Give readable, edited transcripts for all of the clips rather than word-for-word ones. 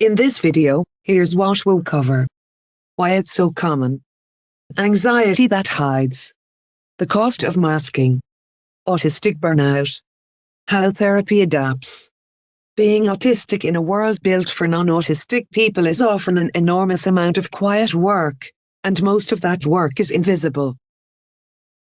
In this video, here's what we'll cover. Why it's so common. Anxiety that hides. The cost of masking. Autistic burnout. How therapy adapts. Being autistic in a world built for non-autistic people is often an enormous amount of quiet work, and most of that work is invisible.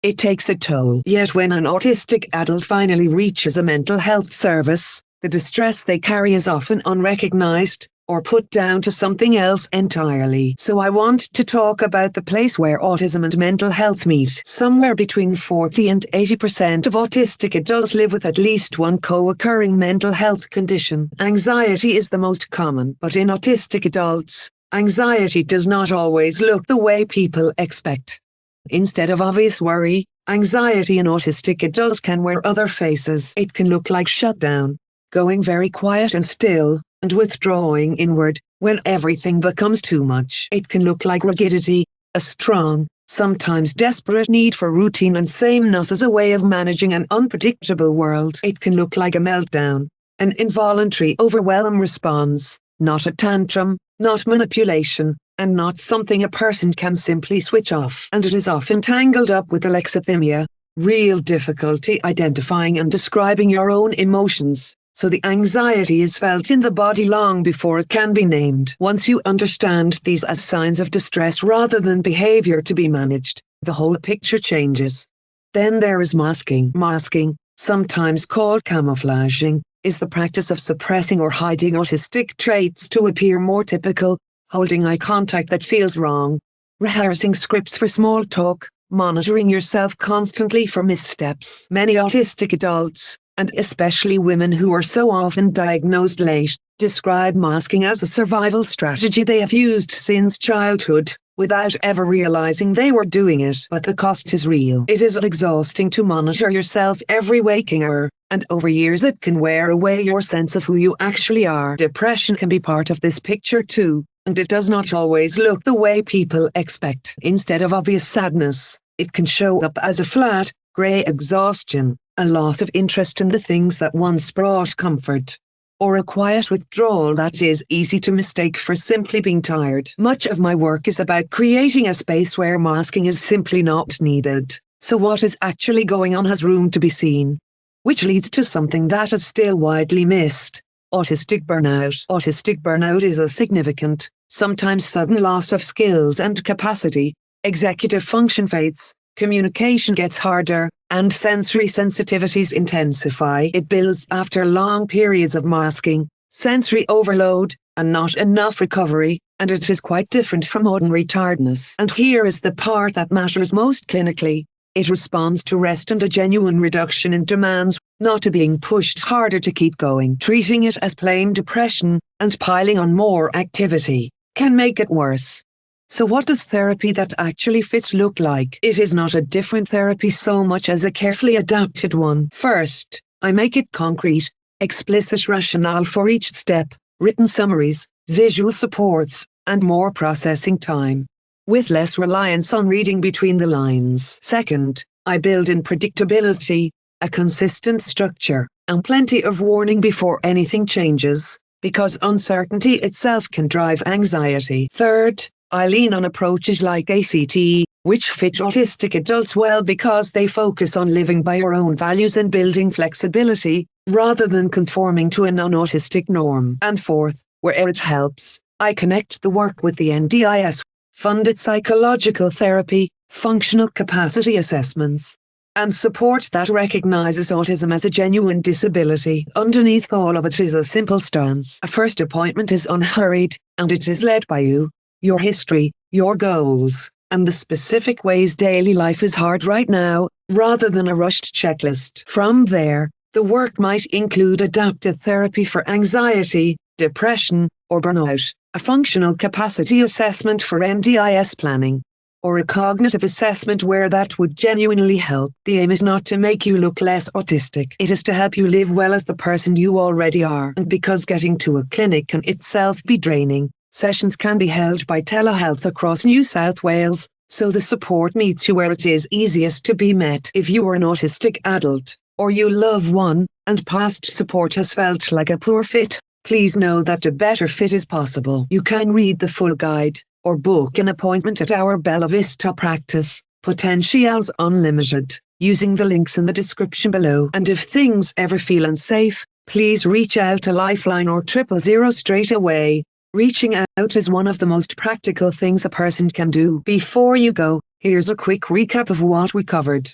It takes a toll. Yet when an autistic adult finally reaches a mental health service, the distress they carry is often unrecognized, or put down to something else entirely. So I want to talk about the place where autism and mental health meet. Somewhere between 40 and 80% of autistic adults live with at least one co-occurring mental health condition. Anxiety is the most common, but in autistic adults, anxiety does not always look the way people expect. Instead of obvious worry, anxiety in autistic adults can wear other faces. It can look like shutdown, going very quiet and still, and withdrawing inward when everything becomes too much. It can look like rigidity, a strong, sometimes desperate need for routine and sameness as a way of managing an unpredictable world. It can look like a meltdown, an involuntary overwhelm response, not a tantrum, not manipulation, and not something a person can simply switch off. And it is often tangled up with alexithymia, real difficulty identifying and describing your own emotions. So the anxiety is felt in the body long before it can be named. Once you understand these as signs of distress rather than behavior to be managed, the whole picture changes. Then there is masking. Masking, sometimes called camouflaging, is the practice of suppressing or hiding autistic traits to appear more typical, holding eye contact that feels wrong, rehearsing scripts for small talk, monitoring yourself constantly for missteps. Many autistic adults, and especially women who are so often diagnosed late, describe masking as a survival strategy they have used since childhood, without ever realizing they were doing it. But the cost is real. It is exhausting to monitor yourself every waking hour, and over years it can wear away your sense of who you actually are. Depression can be part of this picture too, and it does not always look the way people expect. Instead of obvious sadness, it can show up as a flat, grey exhaustion, a loss of interest in the things that once brought comfort, or a quiet withdrawal that is easy to mistake for simply being tired. Much of my work is about creating a space where masking is simply not needed, so what is actually going on has room to be seen. Which leads to something that is still widely missed: autistic burnout. Autistic burnout is a significant, sometimes sudden loss of skills and capacity. Executive function fades, communication gets harder, and sensory sensitivities intensify. It builds after long periods of masking, sensory overload, and not enough recovery, and it is quite different from ordinary tiredness. And here is the part that matters most clinically. It responds to rest and a genuine reduction in demands, not to being pushed harder to keep going. Treating it as plain depression, and piling on more activity, can make it worse. So what does therapy that actually fits look like? It is not a different therapy so much as a carefully adapted one. First, I make it concrete, explicit rationale for each step, written summaries, visual supports, and more processing time, with less reliance on reading between the lines. Second, I build in predictability, a consistent structure, and plenty of warning before anything changes, because uncertainty itself can drive anxiety. Third, I lean on approaches like ACT, which fit autistic adults well because they focus on living by your own values and building flexibility, rather than conforming to a non-autistic norm. And fourth, where it helps, I connect the work with the NDIS-funded psychological therapy, functional capacity assessments, and support that recognizes autism as a genuine disability. Underneath all of it is a simple stance. A first appointment is unhurried, and it is led by you, your history, your goals, and the specific ways daily life is hard right now, rather than a rushed checklist. From there, the work might include adaptive therapy for anxiety, depression, or burnout, a functional capacity assessment for NDIS planning, or a cognitive assessment where that would genuinely help. The aim is not to make you look less autistic. It is to help you live well as the person you already are. And because getting to a clinic can itself be draining, sessions can be held by telehealth across New South Wales, so the support meets you where it is easiest to be met. If you are an autistic adult, or you love one, and past support has felt like a poor fit, Please know that a better fit is possible. You can read the full guide, or book an appointment at our Bella Vista practice, Potentialz Unlimited, using the links in the description below. And if things ever feel unsafe, please reach out to Lifeline or 000 straight away. Reaching out is one of the most practical things a person can do. Before you go, here's a quick recap of what we covered.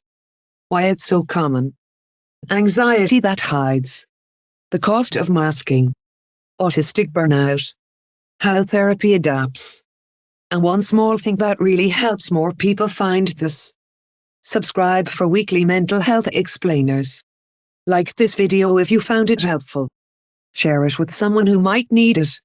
Why it's so common. Anxiety that hides. The cost of masking. Autistic burnout. How therapy adapts. And one small thing that really helps more people find this. Subscribe for weekly mental health explainers. Like this video if you found it helpful. Share it with someone who might need it.